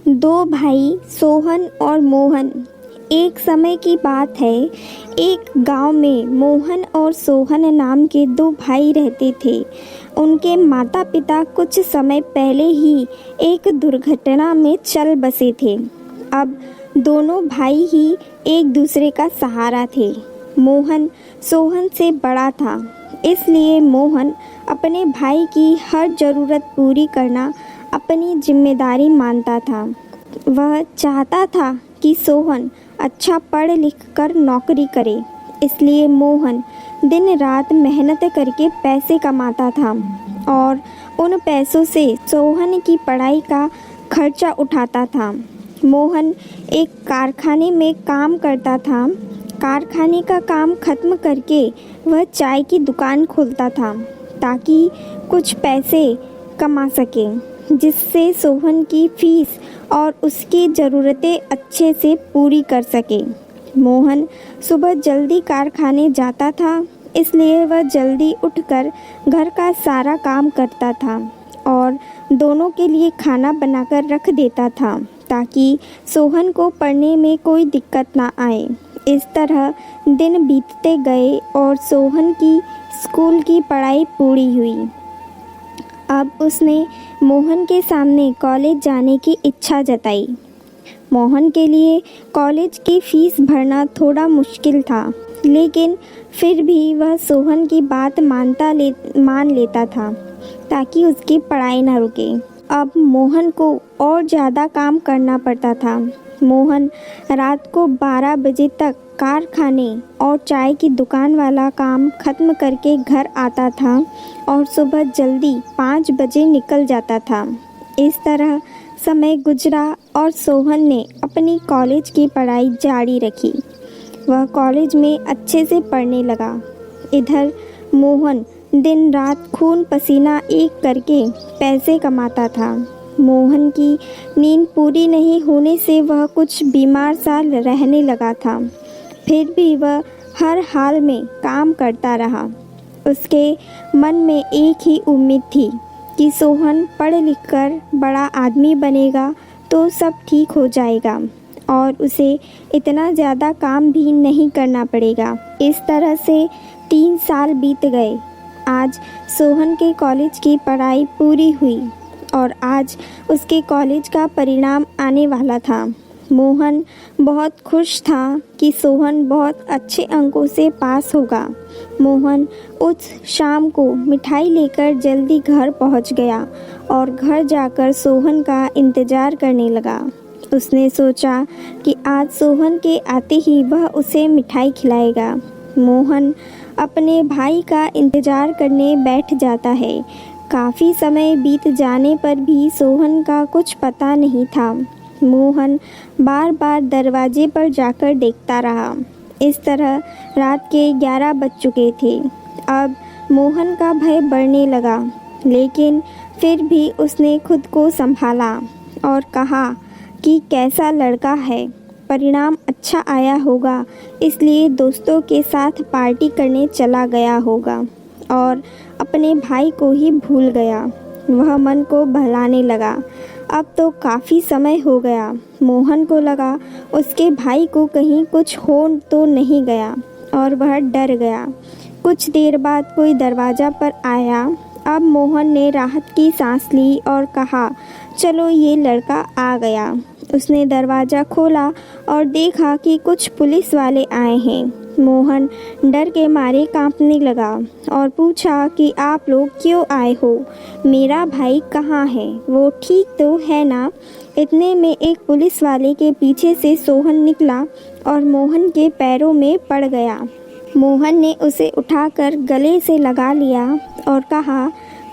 दो भाई सोहन और मोहन। एक समय की बात है, एक गांव में मोहन और सोहन नाम के दो भाई रहते थे। उनके माता पिता कुछ समय पहले ही एक दुर्घटना में चल बसे थे। अब दोनों भाई ही एक दूसरे का सहारा थे। मोहन सोहन से बड़ा था, इसलिए मोहन अपने भाई की हर ज़रूरत पूरी करना अपनी जिम्मेदारी मानता था। वह चाहता था कि सोहन अच्छा पढ़ लिख कर नौकरी करे, इसलिए मोहन दिन रात मेहनत करके पैसे कमाता था और उन पैसों से सोहन की पढ़ाई का खर्चा उठाता था। मोहन एक कारखाने में काम करता था। कारखाने का काम खत्म करके वह चाय की दुकान खोलता था ताकि कुछ पैसे कमा सके, जिससे सोहन की फीस और उसकी ज़रूरतें अच्छे से पूरी कर सके। मोहन सुबह जल्दी कारखाने जाता था, इसलिए वह जल्दी उठकर घर का सारा काम करता था और दोनों के लिए खाना बनाकर रख देता था ताकि सोहन को पढ़ने में कोई दिक्कत ना आए। इस तरह दिन बीतते गए और सोहन की स्कूल की पढ़ाई पूरी हुई। अब उसने मोहन के सामने कॉलेज जाने की इच्छा जताई। मोहन के लिए कॉलेज की फीस भरना थोड़ा मुश्किल था, लेकिन फिर भी वह सोहन की बात मान लेता था ताकि उसकी पढ़ाई ना रुके। अब मोहन को और ज़्यादा काम करना पड़ता था। मोहन रात को 12 बजे तक कारखाने और चाय की दुकान वाला काम खत्म करके घर आता था और सुबह जल्दी 5 बजे निकल जाता था। इस तरह समय गुजरा और सोहन ने अपनी कॉलेज की पढ़ाई जारी रखी। वह कॉलेज में अच्छे से पढ़ने लगा। इधर मोहन दिन रात खून पसीना एक करके पैसे कमाता था। मोहन की नींद पूरी नहीं होने से वह कुछ बीमार सा रहने लगा था। फिर भी वह हर हाल में काम करता रहा। उसके मन में एक ही उम्मीद थी कि सोहन पढ़ लिख कर बड़ा आदमी बनेगा तो सब ठीक हो जाएगा और उसे इतना ज़्यादा काम भी नहीं करना पड़ेगा। इस तरह से 3 साल बीत गए। आज सोहन के कॉलेज की पढ़ाई पूरी हुई और आज उसके कॉलेज का परिणाम आने वाला था। मोहन बहुत खुश था कि सोहन बहुत अच्छे अंकों से पास होगा। मोहन उस शाम को मिठाई लेकर जल्दी घर पहुंच गया और घर जाकर सोहन का इंतज़ार करने लगा। उसने सोचा कि आज सोहन के आते ही वह उसे मिठाई खिलाएगा। मोहन अपने भाई का इंतज़ार करने बैठ जाता है। काफ़ी समय बीत जाने पर भी सोहन का कुछ पता नहीं था। मोहन बार बार दरवाजे पर जाकर देखता रहा। इस तरह रात के 11 बज चुके थे। अब मोहन का भय बढ़ने लगा, लेकिन फिर भी उसने खुद को संभाला और कहा कि कैसा लड़का है, परिणाम अच्छा आया होगा, इसलिए दोस्तों के साथ पार्टी करने चला गया होगा और अपने भाई को ही भूल गया। वह मन को बहलाने लगा। अब तो काफ़ी समय हो गया। मोहन को लगा उसके भाई को कहीं कुछ हो तो नहीं गया और वह डर गया। कुछ देर बाद कोई दरवाज़ा पर आया। अब मोहन ने राहत की सांस ली और कहा, चलो ये लड़का आ गया। उसने दरवाज़ा खोला और देखा कि कुछ पुलिस वाले आए हैं। मोहन डर के मारे कांपने लगा और पूछा कि आप लोग क्यों आए हो? मेरा भाई कहाँ है? वो ठीक तो है ना? इतने में एक पुलिस वाले के पीछे से सोहन निकला और मोहन के पैरों में पड़ गया। मोहन ने उसे उठाकर गले से लगा लिया और कहा,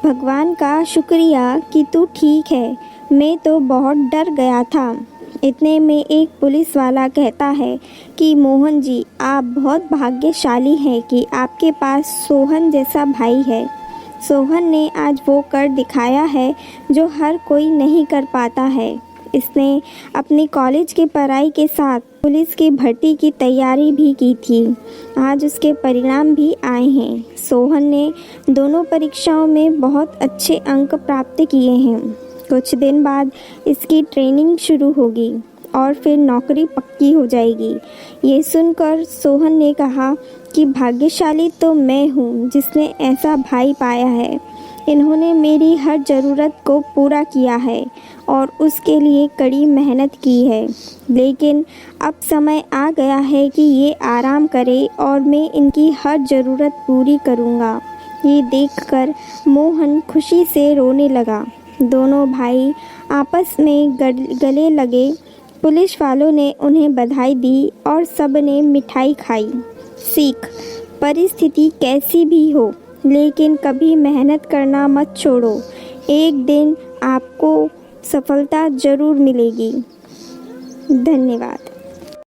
भगवान का शुक्रिया कि तू ठीक है, मैं तो बहुत डर गया था। इतने में एक पुलिस वाला कहता है कि मोहन जी, आप बहुत भाग्यशाली हैं कि आपके पास सोहन जैसा भाई है। सोहन ने आज वो कर दिखाया है जो हर कोई नहीं कर पाता है। इसने अपनी कॉलेज की पढ़ाई के साथ पुलिस की भर्ती की तैयारी भी की थी। आज उसके परिणाम भी आए हैं। सोहन ने दोनों परीक्षाओं में बहुत अच्छे अंक प्राप्त किए हैं। कुछ दिन बाद इसकी ट्रेनिंग शुरू होगी और फिर नौकरी पक्की हो जाएगी। ये सुनकर सोहन ने कहा कि भाग्यशाली तो मैं हूँ जिसने ऐसा भाई पाया है। इन्होंने मेरी हर ज़रूरत को पूरा किया है और उसके लिए कड़ी मेहनत की है। लेकिन अब समय आ गया है कि ये आराम करे और मैं इनकी हर ज़रूरत पूरी करूँगा। ये देखकर मोहन खुशी से रोने लगा। दोनों भाई आपस में गले लगे। पुलिस वालों ने उन्हें बधाई दी और सब ने मिठाई खाई। सीख: परिस्थिति कैसी भी हो लेकिन कभी मेहनत करना मत छोड़ो। एक दिन आपको सफलता ज़रूर मिलेगी। धन्यवाद।